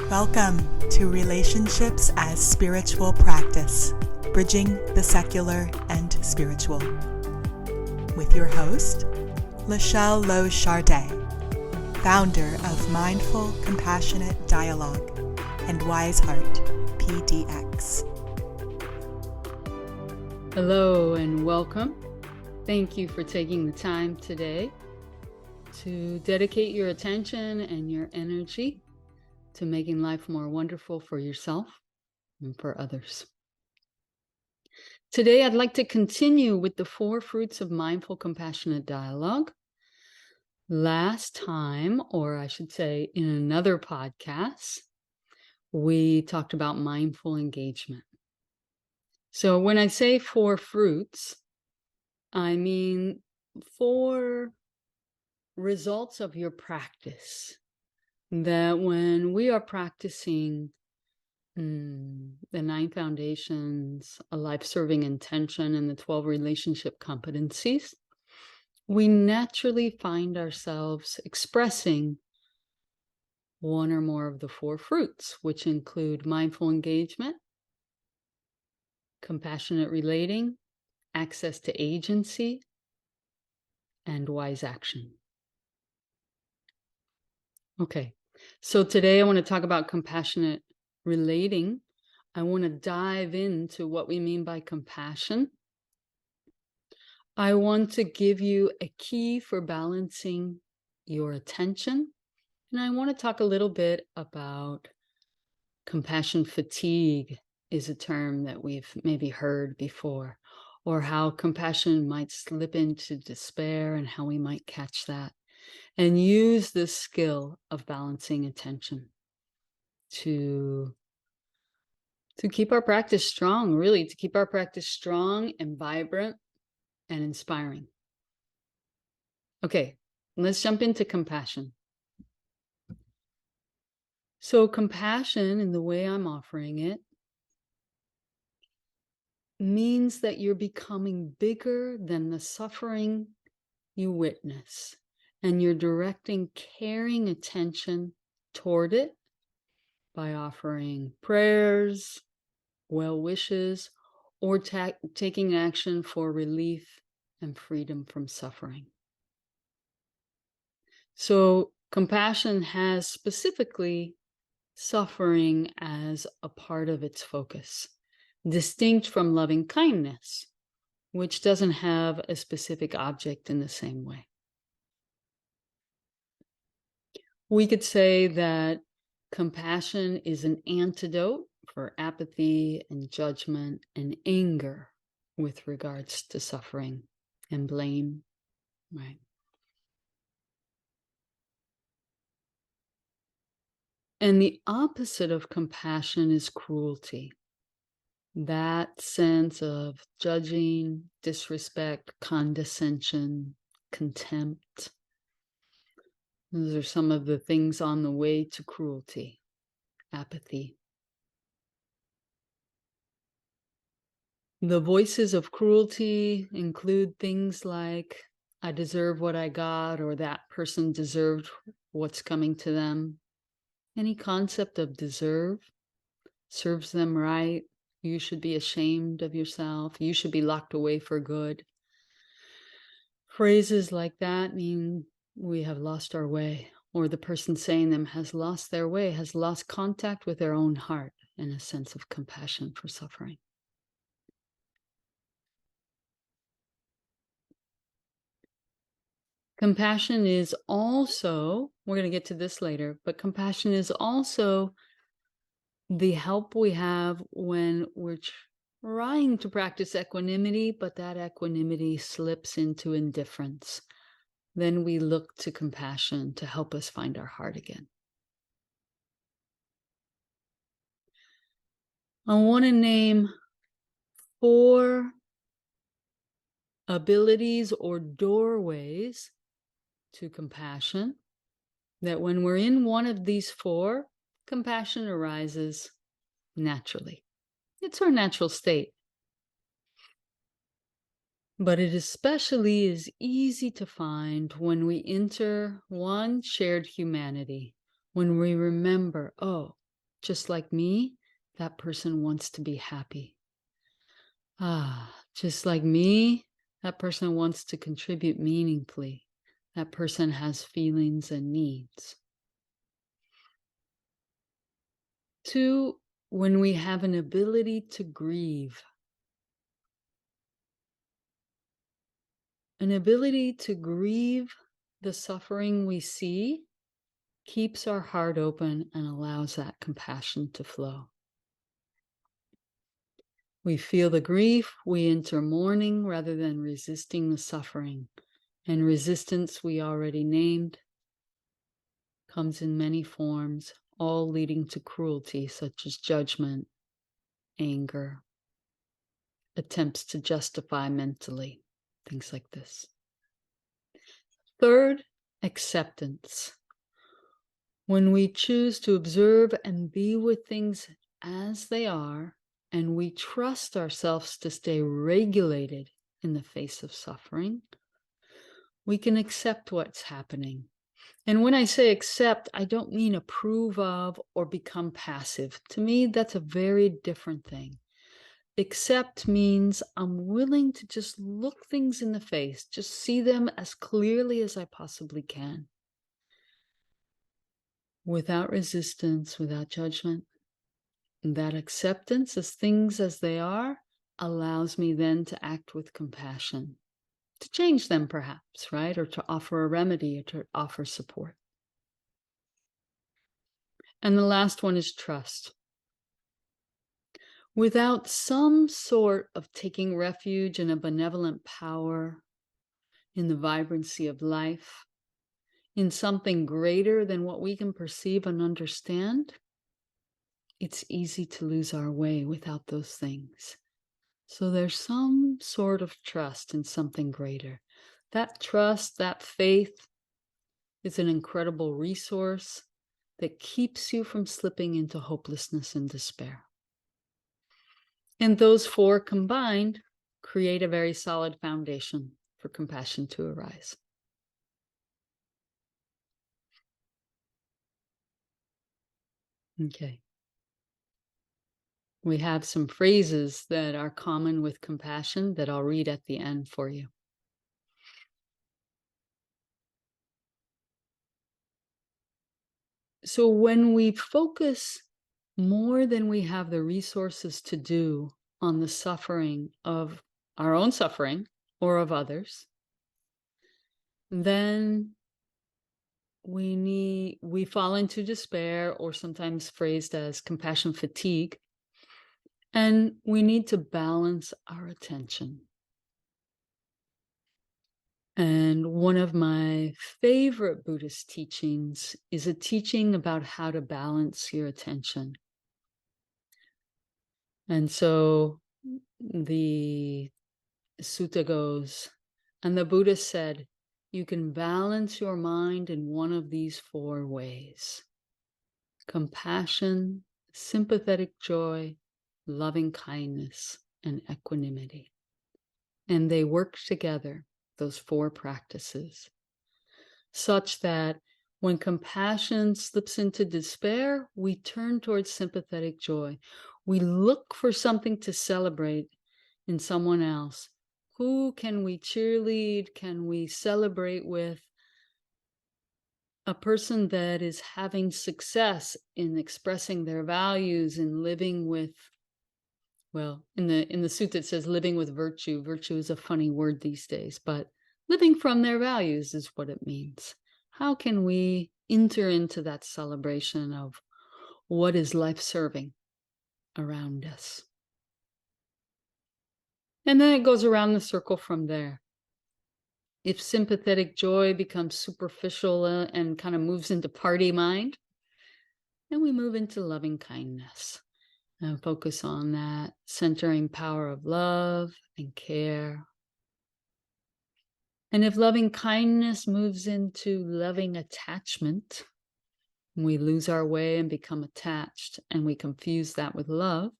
Welcome to Relationships as Spiritual Practice, Bridging the Secular and Spiritual. With your host, LaShelle founder of Mindful Compassionate Dialogue and Wise Heart PDX. Hello and welcome. Thank you for taking the time today to dedicate your attention and your energy to making life more wonderful for yourself and for others. Today, I'd like to continue with the Four Fruits of Mindful Compassionate Dialogue. Last time, or I should say in another podcast, we talked about mindful engagement. So when I say four fruits, I mean four results of your practice. That when we are practicing the 9 foundations, a life-serving intention, and the 12 relationship competencies, we naturally find ourselves expressing one or more of the four fruits, which include mindful engagement, compassionate relating, access to agency, and wise action. Okay, so today I want to talk about compassionate relating. I want to dive into what we mean by compassion. I want to give you a key for balancing your attention. And I want to talk a little bit about compassion fatigue is a term that we've maybe heard before, or how compassion might slip into despair and how we might catch that and use this skill of balancing attention to keep our practice strong, really, to keep our practice strong and vibrant and inspiring. Okay, let's jump into compassion. So compassion, in the way I'm offering it, means that you're becoming bigger than the suffering you witness, and you're directing caring attention toward it by offering prayers, well wishes, or taking action for relief and freedom from suffering. So compassion has specifically suffering as a part of its focus, distinct from loving kindness, which doesn't have a specific object in the same way. We could say that compassion is an antidote for apathy and judgment and anger with regards to suffering and blame, right? And the opposite of compassion is cruelty. That sense of judging, disrespect, condescension, contempt. Those are some of the things on the way to cruelty, apathy. The voices of cruelty include things like, I deserve what I got, or that person deserved what's coming to them. Any concept of deserve serves them right. You should be ashamed of yourself. You should be locked away for good. Phrases like that mean we have lost our way, or the person saying them has lost their way, has lost contact with their own heart and a sense of compassion for suffering. Compassion is also, we're going to get to this later, but compassion is also the help we have when we're trying to practice equanimity, but that equanimity slips into indifference. Then we look to compassion to help us find our heart again. I want to name 4 abilities or doorways to compassion, that when we're in one of these 4, compassion arises naturally. It's our natural state. But it especially is easy to find when we enter one, shared humanity, when we remember, oh, just like me, that person wants to be happy. Just like me, that person wants to contribute meaningfully. That person has feelings and needs. 2, when we have an ability to grieve. An ability to grieve the suffering we see keeps our heart open and allows that compassion to flow. We feel the grief, we enter mourning rather than resisting the suffering. And resistance, we already named, comes in many forms, all leading to cruelty, such as judgment, anger, attempts to justify mentally, things like this. 3rd, acceptance. When we choose to observe and be with things as they are, and we trust ourselves to stay regulated in the face of suffering, we can accept what's happening. And when I say accept, I don't mean approve of or become passive. To me, that's a very different thing. Accept means I'm willing to just look things in the face, just see them as clearly as I possibly can, without resistance, without judgment. That acceptance as things as they are allows me then to act with compassion, to change them perhaps, right? Or to offer a remedy or to offer support. And the last one is trust. Without some sort of taking refuge in a benevolent power, in the vibrancy of life, in something greater than what we can perceive and understand, it's easy to lose our way without those things. So there's some sort of trust in something greater. That trust, that faith is an incredible resource that keeps you from slipping into hopelessness and despair. And those 4 combined create a very solid foundation for compassion to arise. Okay. We have some phrases that are common with compassion that I'll read at the end for you. So when we focus more than we have the resources to do on the suffering of our own suffering or of others, then we fall into despair, or sometimes phrased as compassion fatigue, and we need to balance our attention. And one of my favorite Buddhist teachings is a teaching about how to balance your attention. And so the sutta goes, and the Buddha said, you can balance your mind in one of these 4 ways: compassion, sympathetic joy, loving kindness, and equanimity. And they work together, those 4 practices, such that when compassion slips into despair, we turn towards sympathetic joy. We look for something to celebrate in someone else. Who can we cheerlead? Can we celebrate with? A person that is having success in expressing their values and living with, well, in the sutta it says living with virtue. Virtue is a funny word these days, but living from their values is what it means. How can we enter into that celebration of what is life serving around us? And then it goes around the circle from there. If sympathetic joy becomes superficial and kind of moves into party mind, then we move into loving kindness and focus on that centering power of love and care. And if loving kindness moves into loving attachment, we lose our way and become attached, and we confuse that with love,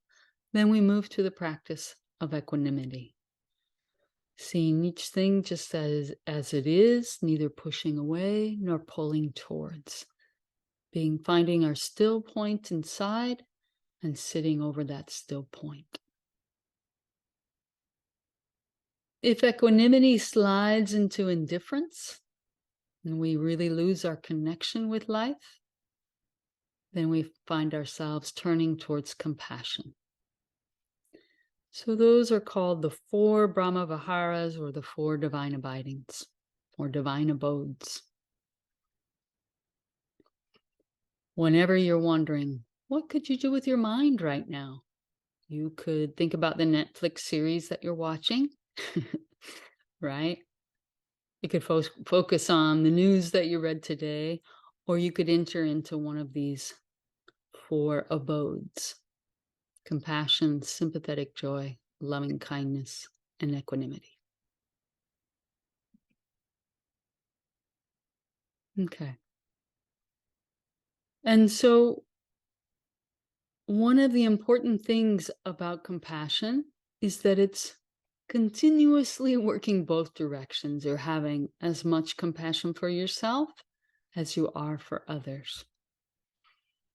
then we move to the practice of equanimity. Seeing each thing just as it is, neither pushing away nor pulling towards. finding our still point inside and sitting over that still point. If equanimity slides into indifference and we really lose our connection with life, then we find ourselves turning towards compassion. So those are called the 4 Brahma Viharas, or the 4 divine abidings, or divine abodes. Whenever you're wondering, what could you do with your mind right now? You could think about the Netflix series that you're watching, right? You could focus on the news that you read today, or you could enter into one of these 4 abodes: compassion, sympathetic joy, loving kindness, and equanimity. Okay. And so one of the important things about compassion is that it's continuously working both directions. You're having as much compassion for yourself as you are for others.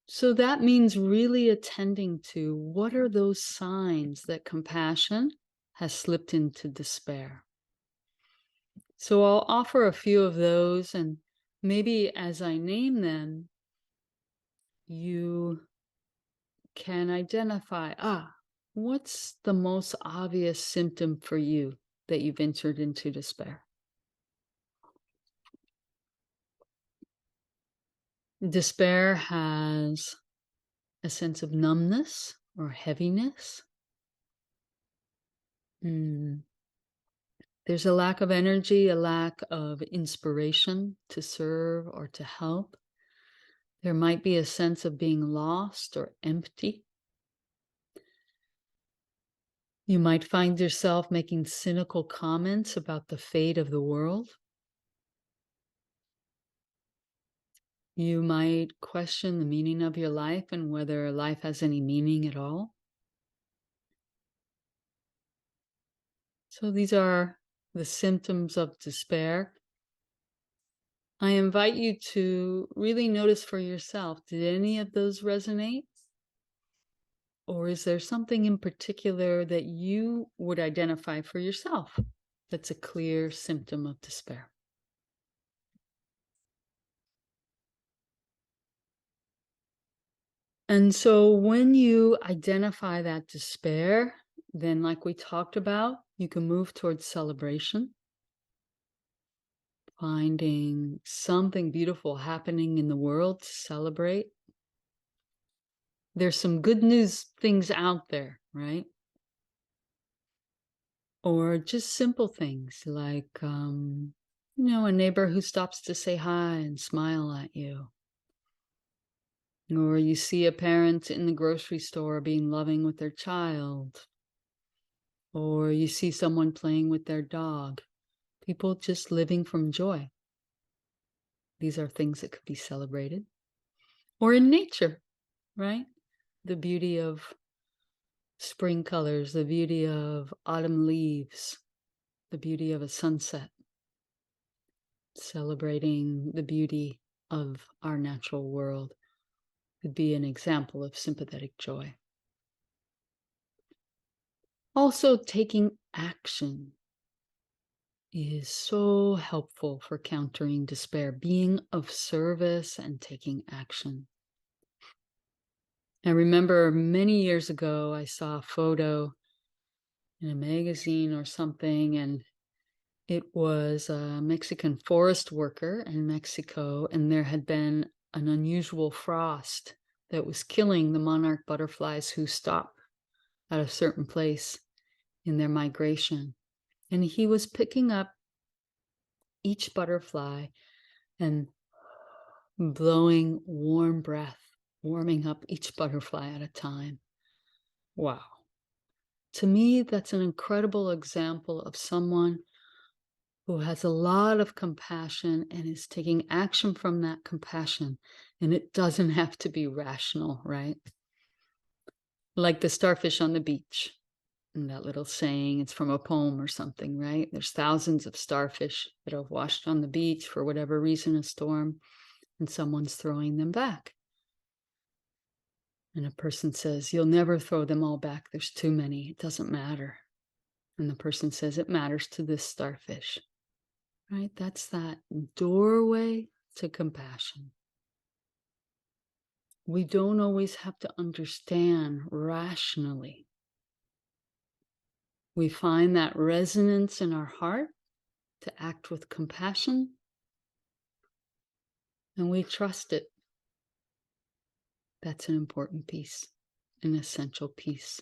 So that means really attending to what are those signs that compassion has slipped into despair. So I'll offer a few of those, and maybe as I name them, you can identify, what's the most obvious symptom for you that you've entered into despair? Despair has a sense of numbness or heaviness. There's a lack of energy, a lack of inspiration to serve or to help. There might be a sense of being lost or empty. You might find yourself making cynical comments about the fate of the world. You might question the meaning of your life and whether life has any meaning at all. So these are the symptoms of despair. I invite you to really notice for yourself, did any of those resonate? Or is there something in particular that you would identify for yourself that's a clear symptom of despair? And so when you identify that despair, then like we talked about, you can move towards celebration, finding something beautiful happening in the world to celebrate. There's some good news things out there, right? Or just simple things like, a neighbor who stops to say hi and smile at you. Or you see a parent in the grocery store being loving with their child. Or you see someone playing with their dog. People just living from joy. These are things that could be celebrated. Or in nature, right? The beauty of spring colors, the beauty of autumn leaves, the beauty of a sunset. Celebrating the beauty of our natural world could be an example of sympathetic joy. Also, taking action is so helpful for countering despair, being of service and taking action. I remember many years ago, I saw a photo in a magazine or something, and it was a Mexican forest worker in Mexico, and there had been an unusual frost that was killing the monarch butterflies who stop at a certain place in their migration. And he was picking up each butterfly and blowing warm breath, warming up each butterfly at a time. Wow. To me, that's an incredible example of someone who has a lot of compassion and is taking action from that compassion. And it doesn't have to be rational, right? Like the starfish on the beach. And that little saying, it's from a poem or something, right? There's thousands of starfish that have washed on the beach for whatever reason, a storm. and someone's throwing them back. And a person says, "You'll never throw them all back. There's too many. It doesn't matter." And the person says, "It matters to this starfish." Right? That's that doorway to compassion. We don't always have to understand rationally. We find that resonance in our heart to act with compassion, and we trust it. That's an important piece, an essential piece.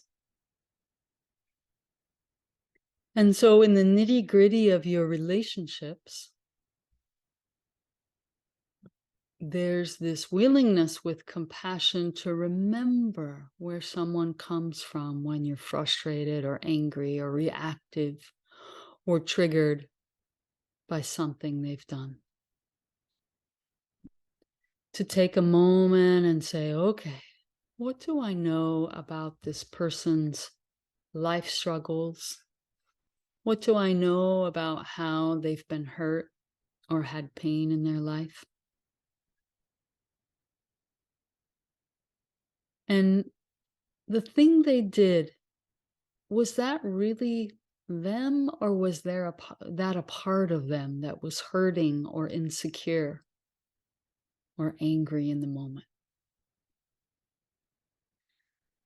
And so, in the nitty gritty of your relationships, there's this willingness with compassion to remember where someone comes from when you're frustrated or angry or reactive or triggered by something they've done. To take a moment and say, okay, what do I know about this person's life struggles? What do I know about how they've been hurt or had pain in their life? And the thing they did, was that really them, or was there a part of them that was hurting or insecure or angry in the moment?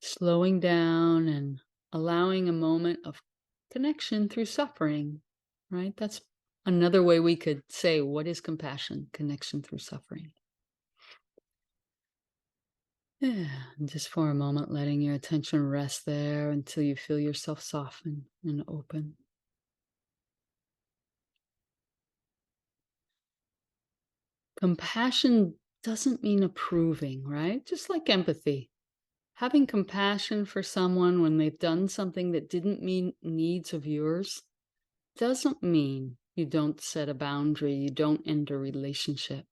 Slowing down and allowing a moment of connection through suffering, right? That's another way we could say, what is compassion? Connection through suffering. Yeah, and just for a moment, letting your attention rest there until you feel yourself soften and open. Compassion doesn't mean approving, right? Just like empathy. Having compassion for someone when they've done something that didn't meet needs of yours doesn't mean you don't set a boundary, you don't end a relationship.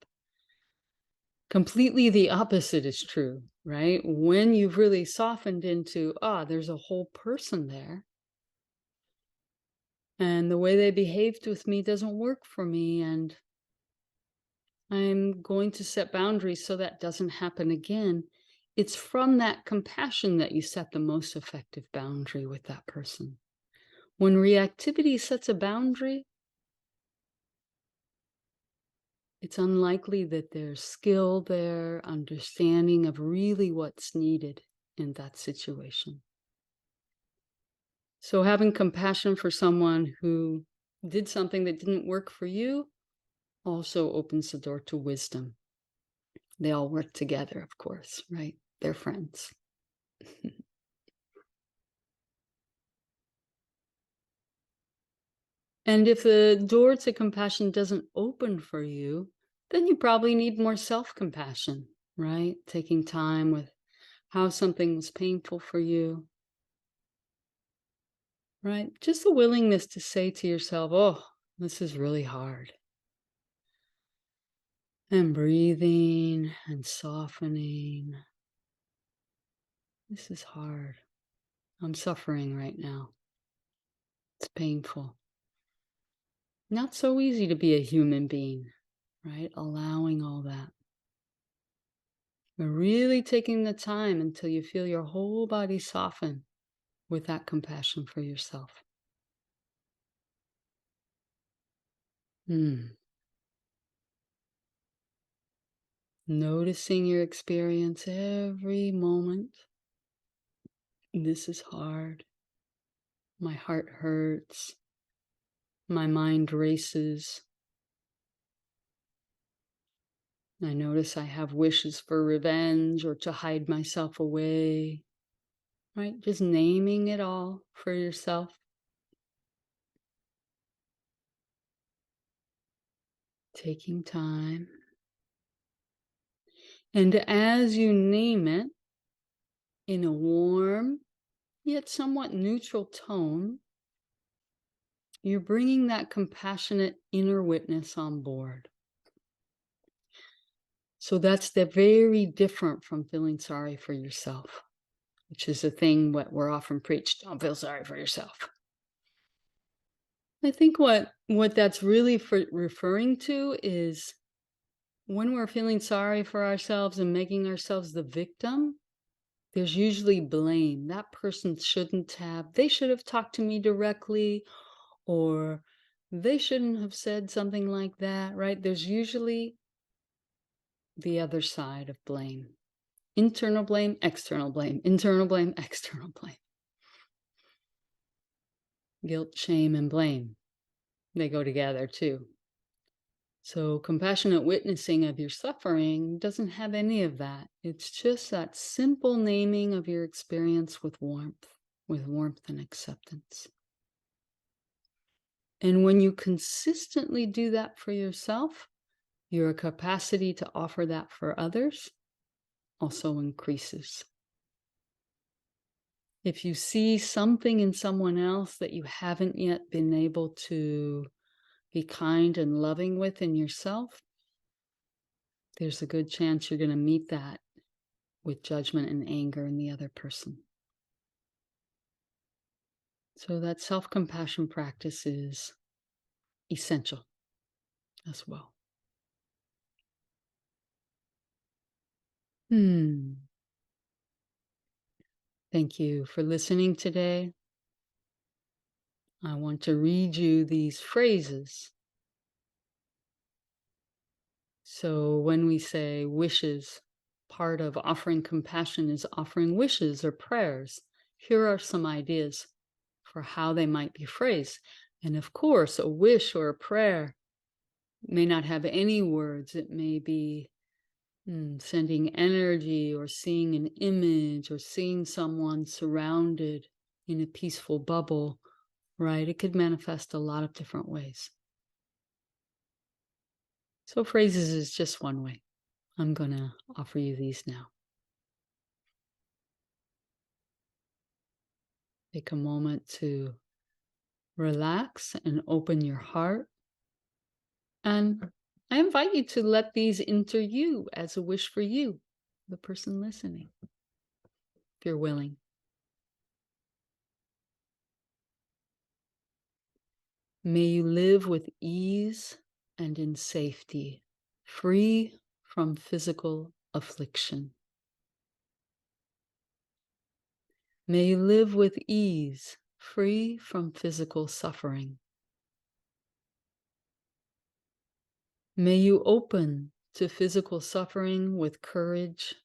Completely the opposite is true, right? When you've really softened into, there's a whole person there, and the way they behaved with me doesn't work for me, and I'm going to set boundaries so that doesn't happen again. It's from that compassion that you set the most effective boundary with that person. When reactivity sets a boundary, it's unlikely that there's skill there, understanding of really what's needed in that situation. So having compassion for someone who did something that didn't work for you also opens the door to wisdom. They all work together, of course, right? They're friends. And if the door to compassion doesn't open for you, then you probably need more self-compassion, right? Taking time with how something was painful for you, right? Just the willingness to say to yourself, oh, this is really hard. And breathing and softening. This is hard. I'm suffering right now. It's painful. Not so easy to be a human being, right? Allowing all that. But really taking the time until you feel your whole body soften with that compassion for yourself. Noticing your experience every moment. This is hard. My heart hurts. My mind races. I notice I have wishes for revenge or to hide myself away. Right? Just naming it all for yourself. Taking time. And as you name it, in a warm, yet somewhat neutral tone, you're bringing that compassionate inner witness on board. So that's very different from feeling sorry for yourself, which is a thing what we're often preached. Don't feel sorry for yourself. I think what that's really referring to is when we're feeling sorry for ourselves and making ourselves the victim, there's usually blame. That person they should have talked to me directly, or they shouldn't have said something like that, right? There's usually the other side of blame. Internal blame, external blame, internal blame, external blame. Guilt, shame, and blame, they go together too. So compassionate witnessing of your suffering doesn't have any of that. It's just that simple naming of your experience with warmth and acceptance. And when you consistently do that for yourself, your capacity to offer that for others also increases. If you see something in someone else that you haven't yet been able to be kind and loving with in yourself, there's a good chance you're going to meet that with judgment and anger in the other person. So that self-compassion practice is essential as well. Thank you for listening today. I want to read you these phrases. So when we say wishes, part of offering compassion is offering wishes or prayers. Here are some ideas for how they might be phrased. And of course, a wish or a prayer may not have any words. It may be sending energy, or seeing an image, or seeing someone surrounded in a peaceful bubble, right? It could manifest a lot of different ways. So phrases is just one way. I'm going to offer you these now. Take a moment to relax and open your heart. And I invite you to let these enter you as a wish for you, the person listening, if you're willing. May you live with ease and in safety, free from physical affliction. May you live with ease, free from physical suffering. May you open to physical suffering with courage,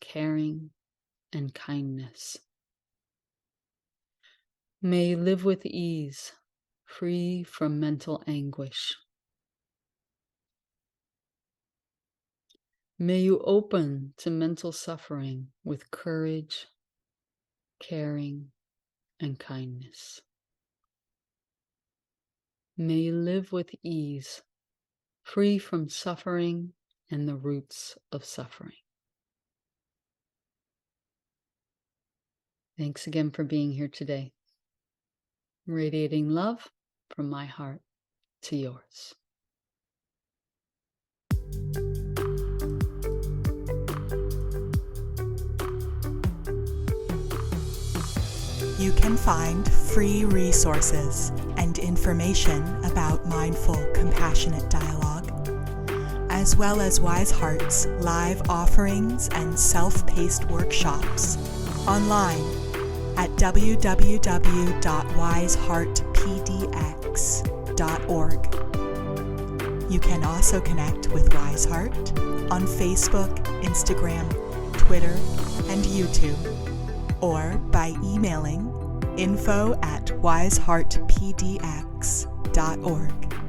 caring, and kindness. May you live with ease, free from mental anguish. May you open to mental suffering with courage, caring, and kindness. May you live with ease, free from suffering and the roots of suffering. Thanks again for being here today. Radiating love from my heart to yours. You can find free resources and information about mindful, compassionate dialogue, as well as Wise Heart's live offerings and self-paced workshops online at www.wiseheartpdx.org. You can also connect with Wise Heart on Facebook, Instagram, Twitter, and YouTube, or by emailing info@wiseheartpdx.org.